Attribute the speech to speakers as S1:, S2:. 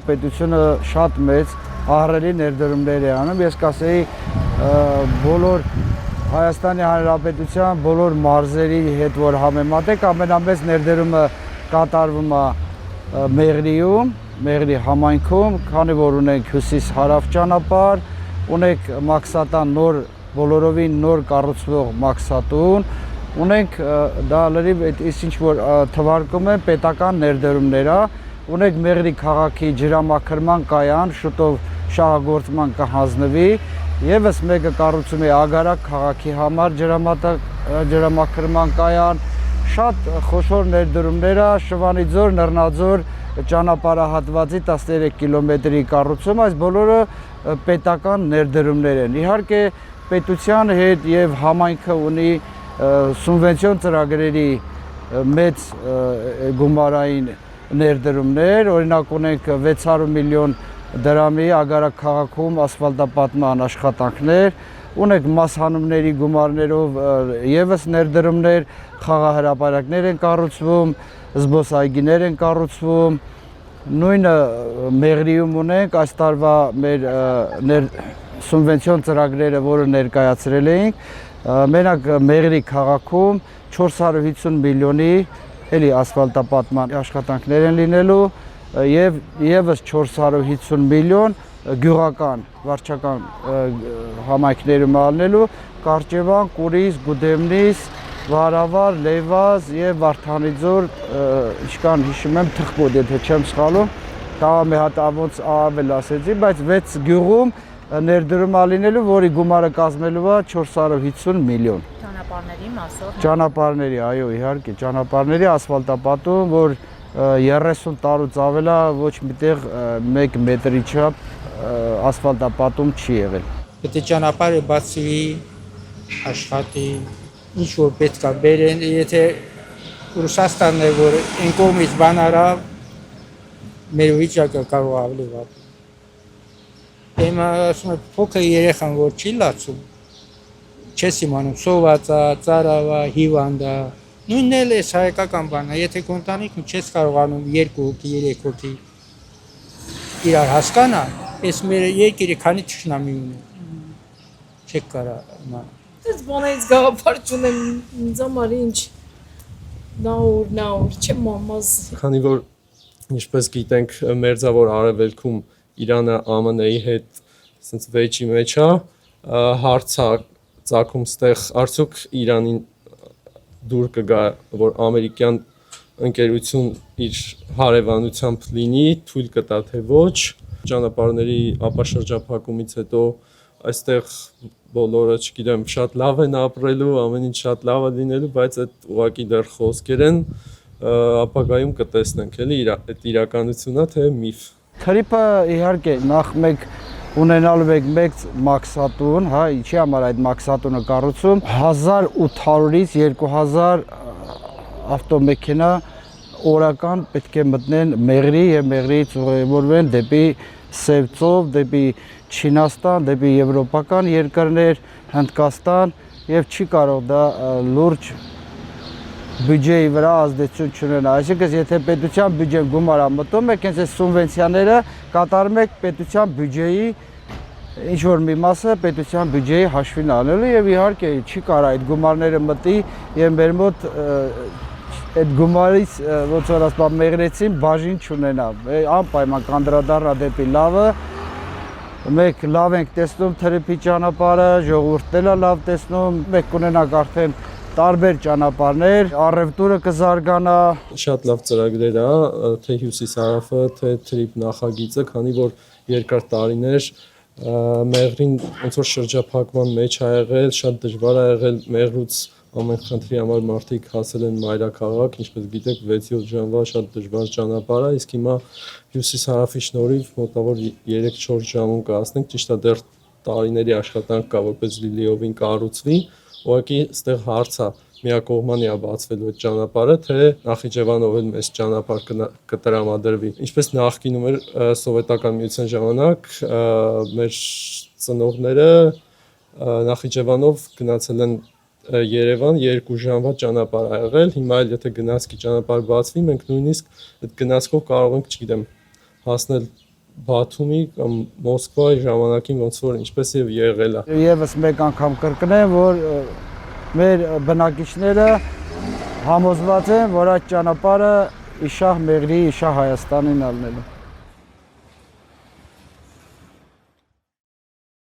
S1: պետությունը շատ մեծ ահռելի ներդրումներ է անում, ես կասեի բոլոր Հայաստանի Հանրապետության բոլոր մարզերի հետ որ համեմատեք, ամենամեծ ներդրումը կատարվում է Մեղրիում, Մեղրի համայնքում, քանի որ ունենք հյուսիս-հարավ ճանապարհ, ունենք Մաքսատան բոլորովին նոր կառուցվող Մաքսատուն, ունենք դա լրիվ այս ինչ որ թվարկում են պետական ներդրումներ է, ունենք Մեղրի քաղաքի ջրամաքրման կայան, շուտով շահագործման կհանձնվի, Եվս մեկը կառուցում է Ագարակ քաղաքի համար ջրամաքրման կայան, շատ խոշոր ներդրումներ է, Շվանիձոր, Նռնաձոր ճանապարհահատվածի 13 կիլոմետրի կառուցում, այս բոլորը պետական ներդրումներ են։ Իհարկե պետության հետ եւ համայնքը ունի սուբվենցիոն ծրագրերի մեծ գումարային ներդրումներ, օրինակ ունենք 600 միլիոն դրամի Ագարակ քաղաքում ասֆալտապատման աշխատանքներ, ունենք մասհանումների գումարներով եւս ներդրումներ, խաղահրապարակներ են կառուցվում, զբոսայգիներ են կառուցվում, նույնը Մեղրիում ունենք այս տարվա մեր սուբվենցիոն ծրագրերը, որը ներկայացրել էինք, մենակ Մեղրի քաղաքում 450 միլիոնի էլի ասֆալտապատման աշխատանքներ են լինելու եւ եւս 450 միլիոն գյուղական վարչական համայնքներում ալնելու Կարճևան, Կուրիս, Գուդեմնիս, Վարավար, Լեվազ եւ Վարդանիձոր, ինչքան հիշում եմ, Թխկոտ, եթե չեմ սխալվում, տաղ մի հատ ոնց ավել ասեցի, բայց 6 գյուղում ներդրում ալինելու, որի գումարը կազմելու է 450 միլիոն։
S2: Ճանապարհների մասով։
S1: Ճանապարհների, այո, իհարկե, ճանապարհների ասֆալտապատում, որ 30 տարուց ավել է ոչ միտեղ 1 մետրի չափ ասֆալտապատում չի եղել։
S3: Պետք է ճանապարհը բացվի, աշխատի, ինչ որ պետք է բերեն, եթե Ռուսաստանն է որ այն կողմից բան արա, մեր վիճակը կարող ավելի վատ։ Հիմա ասում եմ փոքր երեխան որ չի լացում, չես իմանում սոված է, ծարավ է, հիվանդ է, նույնն էլ է հայկական բանը, եթե կոնտանիքն չես կարողանում 2 հոգի, 3 հոգի իրար հասկանա, այս մեր երկիրը քանի թշնամի ունի, չեք կարա իմանալ։
S2: Այս բանից գաղափար չունեմ, ինձ համար ինչ նաուր, չեմ մամազ։
S4: Քանի որ ինչպես գիտենք, մերձավոր արևելքում Իրանը ԱՄՆ-ի հետ ասենց վեճի մեջ է, հարցա ծագում ստեղ արդյոք Իրանին դուր կգա, որ ամերիկյան ընկերություն իր հարևանությամբ լինի, թույլ կտա թե ոչ, ճանապարհների ապաշրջափակումից հետո այստեղ բոլորը, չգիտեմ, շատ լավ են ապրելու, ամեն ինչ շատ լավ է լինելու, բայց այդ ուղղակի դեռ խոսքեր են, ապագայում կտեսնենք, էլի այդ իրականությունն է թե միֆ։
S1: Թրիփը իհարկե նախ մեկ ունենալու եք մեծ Մաքսատուն, հա, ինչի համար այդ Մաքսատունը կառուցում 1800-ից 2000 ավտոմեքենա օրական պետք է մտնեն Մեղրի եւ Մեղրիից ուղևորվեն դեպի Սևծով, դեպի Չինաստան, դեպի եվրոպական երկրներ, Հնդկաստան եւ չի կարող դա լուրջ բյուջեի վրա ազդեցություն չունենա, այսինքն եթե պետության բյուջեն գումար մտնում եք, հենց այս սուբվենցիաները կատարում եք պետության բյուջեի ինչ որ մի մասը պետության բյուջեի հաշվին անելու եւ իհարկե չի կարա այդ գումարները մտի եւ մեր մոտ այդ գումարից ոնց որ ասում Մեղրեցին բաժին չունենա, անպայման կանդրադառնա դեպի լավը, մեկ լավ ենք տեսնում թրիփի ճանապարհը, ժողովուրդն էլ լավ տեսնում, մեկ կունենանք արդեն տարբեր ճանապարհներ, առևտուրը կզարգանա։
S4: Շատ լավ ծրագրեր է, թե հյուսիս-հարավը, թե թրիփ նախագիծը, քանի որ երկար տարիներ Մեղրին ոնց որ շրջափակման մեջ ա եղել, շատ դժվար ա եղել Մեղրուց ամեն խնդրի համար մարդիկ հասել են մայրաքաղաք, ինչպես գիտեք 6-7 ժամվա շատ դժվար ճանապարհ է, իսկ հիմա հյուսիս-հարավի շնորհիվ մոտավոր 3-4 ժամում կհասնենք, ճիշտ է դեռ տարիների աշխատանք կա, որպես լիովին կառուցվի, ուղղակի այստեղ հարց է միակողմանի է բացվելու այդ ճանապարհը, թե Նախիջևանով էլ մեծ ճանապարհ կտրամադրվի։ Ինչպես նախկինում էր սովետական միության ժամանակ, մեր ծնողները Նախիջևանով գնացել են Երևան 2 ժամվա ճանապարհ ա եղել, հիմա էլ եթե գնացքի ճանապարհ բացվի, մենք նույնիսկ այդ գնացքով կարող ենք, չգիտեմ, հասնել Բաթումի կամ Մոսկվայի ժամանակին ոնց որ ինչպես եւ եղել է։
S1: Եվս մեկ անգամ կրկնեմ, որ մեր բնակիչները համոզված են, որ այդ ճանապարհը Իշահ Մեղրի, Իշահ Հայաստանին ալնելու։